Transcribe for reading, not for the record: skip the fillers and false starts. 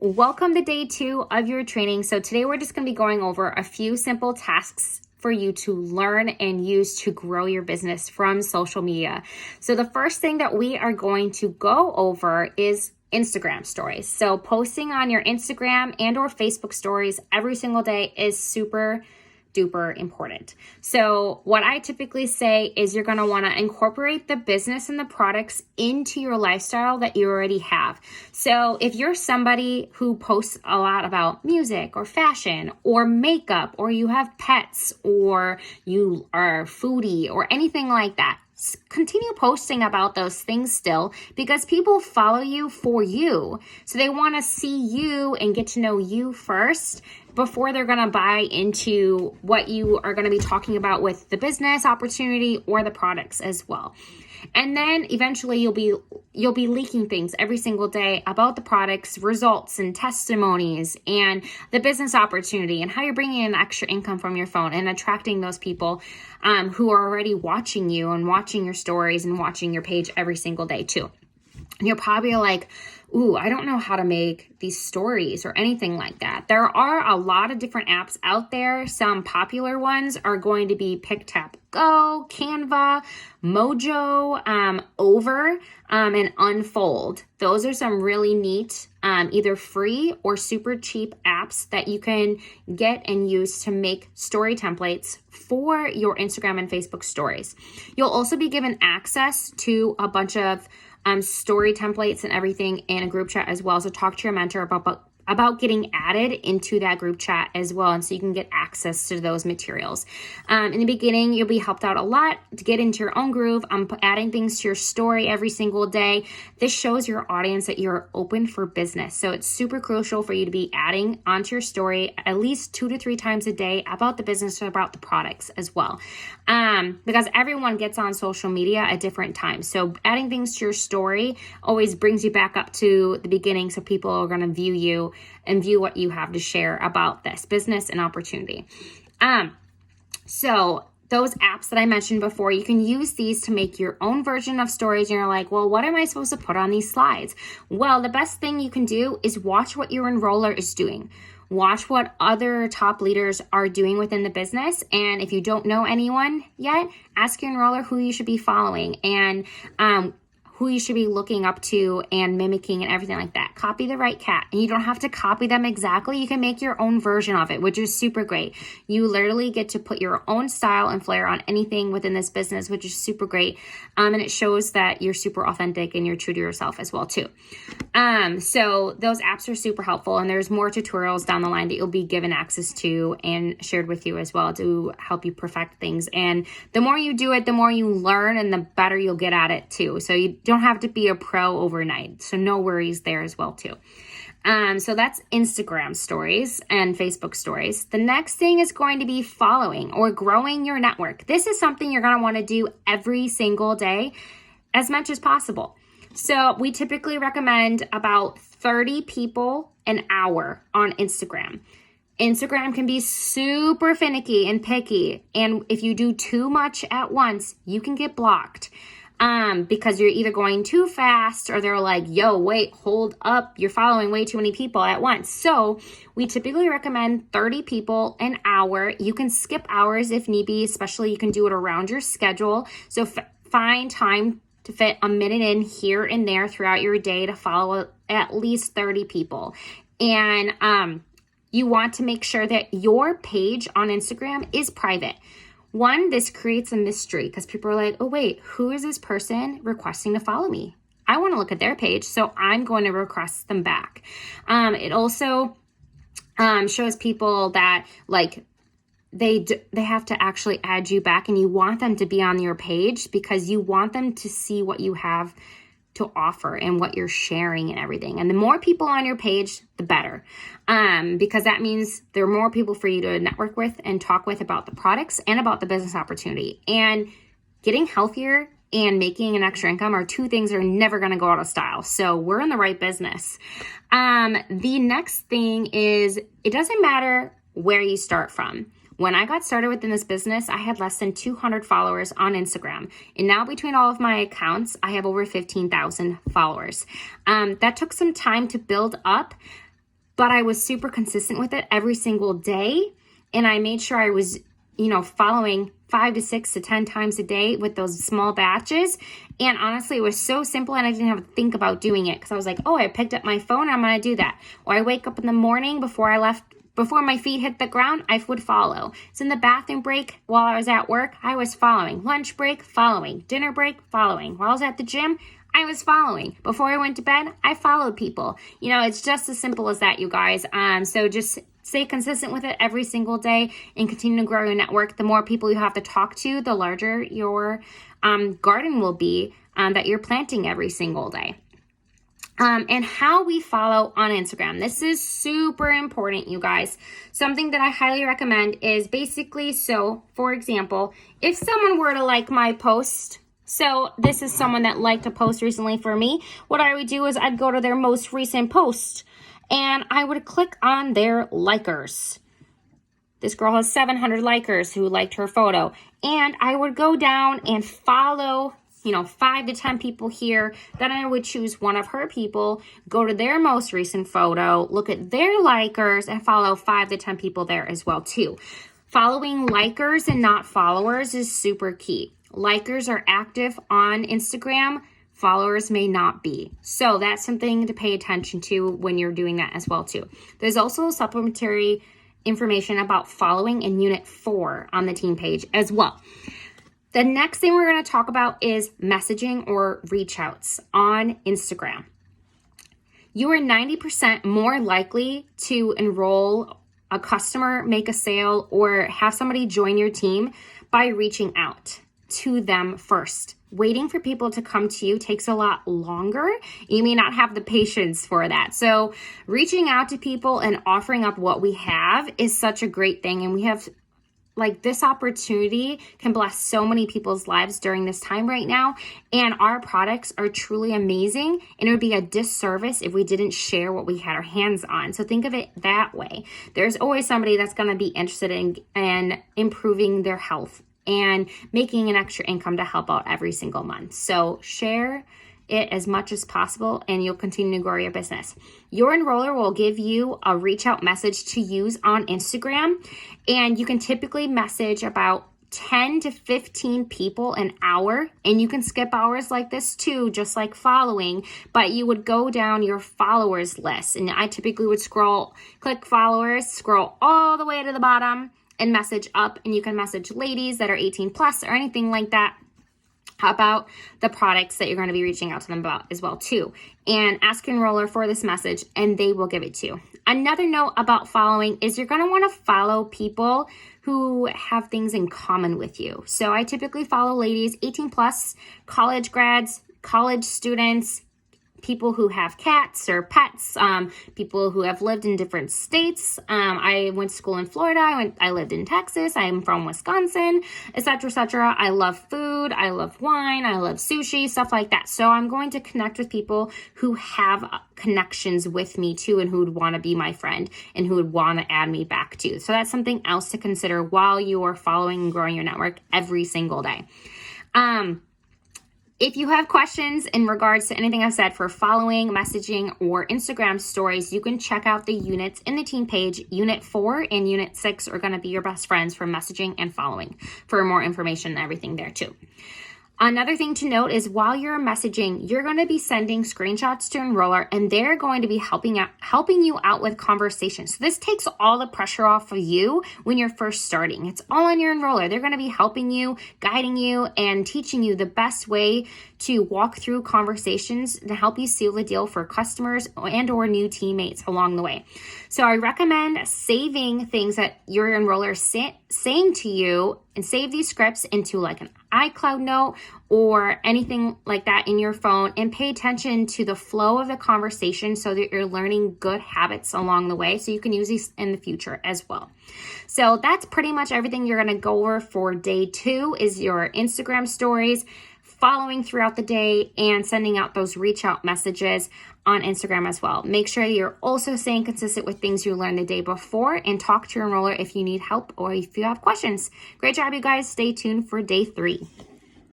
Welcome to day 2 of your training. So today we're just going to be going over a few simple tasks for you to learn and use to grow your business from social media. So the first thing that we are going to go over is Instagram stories. So posting on your Instagram and or Facebook stories every single day is super duper important. So what I typically say is you're going to want to incorporate the business and the products into your lifestyle that you already have. So if you're somebody who posts a lot about music or fashion or makeup, or you have pets, or you are a foodie or anything like that, continue posting about those things still, because people follow you for you. So they want to see you and get to know you first before they're going to buy into what you are going to be talking about with the business opportunity or the products as well. And then eventually you'll be leaking things every single day about the products, results, and testimonies, and the business opportunity, and how you're bringing in extra income from your phone and attracting those people who are already watching you and watching your stories and watching your page every single day too. And you're probably like, ooh, I don't know how to make these stories or anything like that. There are a lot of different apps out there. Some popular ones are going to be PicTapGo, Canva, Mojo, Over, and Unfold. Those are some really neat, either free or super cheap apps that you can get and use to make story templates for your Instagram and Facebook stories. You'll also be given access to a bunch of story templates and everything in a group chat as well. So talk to your mentor about getting added into that group chat as well. And so you can get access to those materials. In the beginning, you'll be helped out a lot to get into your own groove. Adding things to your story every single day. This shows your audience that you're open for business. So it's super crucial for you to be adding onto your story at least 2 to 3 times a day about the business or about the products as well. Because everyone gets on social media at different times. So adding things to your story always brings you back up to the beginning, so people are going to view you and view what you have to share about this business and opportunity. So those apps that I mentioned before, you can use these to make your own version of stories. And you're like, well, what am I supposed to put on these slides? Well, the best thing you can do is watch what your enroller is doing. Watch what other top leaders are doing within the business. And if you don't know anyone yet, ask your enroller who you should be following and who you should be looking up to and mimicking and everything like that. Copy the right cat. And you don't have to copy them exactly. You can make your own version of it, which is super great. You literally get to put your own style and flair on anything within this business, which is super great. And it shows that you're super authentic and you're true to yourself as well too. So those apps are super helpful, and there's more tutorials down the line that you'll be given access to and shared with you as well to help you perfect things. And the more you do it, the more you learn and the better you'll get at it too. So you don't have to be a pro overnight. So no worries there as well too. So that's Instagram stories and Facebook stories. The next thing is going to be following or growing your network. This is something you're going to want to do every single day as much as possible. So we typically recommend about 30 people an hour on Instagram. Instagram can be super finicky and picky. And if you do too much at once, you can get blocked. Because you're either going too fast, or they're like, yo, wait, hold up, you're following way too many people at once. So we typically recommend 30 people an hour. You can skip hours if need be, especially you can do it around your schedule. So find time to fit a minute in here and there throughout your day to follow at least 30 people. And you want to make sure that your page on Instagram is private. One, this creates a mystery because people are like, oh, wait, who is this person requesting to follow me? I want to look at their page, so I'm going to request them back. It also shows people that like they have to actually add you back, and you want them to be on your page because you want them to see what you have to offer and what you're sharing and everything. And the more people on your page, the better. Because that means there are more people for you to network with and talk with about the products and about the business opportunity. And getting healthier and making an extra income are two things that are never going to go out of style. So we're in the right business. The next thing is, it doesn't matter where you start from. When I got started within this business, I had less than 200 followers on Instagram. And now between all of my accounts, I have over 15,000 followers. That took some time to build up. but I was super consistent with it every single day. And I made sure I was, following 5 to 6 to 10 times a day with those small batches. And honestly, it was so simple and I didn't have to think about doing it because I was like, oh, I picked up my phone, I'm going to do that. Or I wake up in the morning before my feet hit the ground, I would follow. So in the bathroom break while I was at work, I was following. Lunch break, following. Dinner break, following. While I was at the gym, I was following. Before I went to bed, I followed people. It's just as simple as that, you guys. So just stay consistent with it every single day and continue to grow your network. The more people you have to talk to, the larger your garden will be that you're planting every single day. And how we follow on Instagram. This is super important, you guys. Something that I highly recommend is basically, so for example, if someone were to like my post, so this is someone that liked a post recently for me, what I would do is I'd go to their most recent post and I would click on their likers. This girl has 700 likers who liked her photo. And I would go down and follow 5 to 10 people here. Then I would choose one of her people, go to their most recent photo, look at their likers, and follow 5 to 10 people there as well too. Following likers and not followers is super key. Likers are active on Instagram. Followers may not be. So that's something to pay attention to when you're doing that as well too. There's also supplementary information about following in Unit 4 on the team page as well. The next thing we're going to talk about is messaging or reach outs on Instagram. You are 90% more likely to enroll a customer, make a sale, or have somebody join your team by reaching out to them first. Waiting for people to come to you takes a lot longer. You may not have the patience for that. So reaching out to people and offering up what we have is such a great thing. And we have this opportunity can bless so many people's lives during this time right now. And our products are truly amazing. And it would be a disservice if we didn't share what we had our hands on. So think of it that way. There's always somebody that's going to be interested in improving their health and making an extra income to help out every single month. So share it as much as possible and you'll continue to grow your business. Your enroller will give you a reach out message to use on Instagram, and you can typically message about 10 to 15 people an hour, and you can skip hours like this too, just like following, but you would go down your followers list. And I typically would click followers, scroll all the way to the bottom and message up, and you can message ladies that are 18 plus or anything like that about the products that you're going to be reaching out to them about as well too. And ask your enroller for this message and they will give it to you. Another note about following is you're going to want to follow people who have things in common with you. So I typically follow ladies 18 plus, college grads, college students, people who have cats or pets, people who have lived in different states. I went to school in Florida. I lived in Texas. I'm from Wisconsin, etc., etc. I love food. I love wine. I love sushi, stuff like that. So I'm going to connect with people who have connections with me too, and who would want to be my friend and who would want to add me back too. So that's something else to consider while you are following and growing your network every single day. If you have questions in regards to anything I've said for following, messaging, or Instagram stories, you can check out the units in the team page. Unit 4 and Unit 6 are going to be your best friends for messaging and following for more information and everything there too. Another thing to note is while you're messaging, you're going to be sending screenshots to enroller, and they're going to be helping you out with conversations. So this takes all the pressure off of you when you're first starting. It's all on your enroller. They're going to be helping you, guiding you, and teaching you the best way to walk through conversations to help you seal the deal for customers and or new teammates along the way. So I recommend saving things that your enroller is saying to you, and save these scripts into like an iCloud note or anything like that in your phone, and pay attention to the flow of the conversation so that you're learning good habits along the way so you can use these in the future as well. So that's pretty much everything you're going to go over for day 2 is your Instagram stories, following throughout the day, and sending out those reach out messages on Instagram as well. Make sure you're also staying consistent with things you learned the day before, and talk to your enroller if you need help or if you have questions. Great job, you guys. Stay tuned for day 3.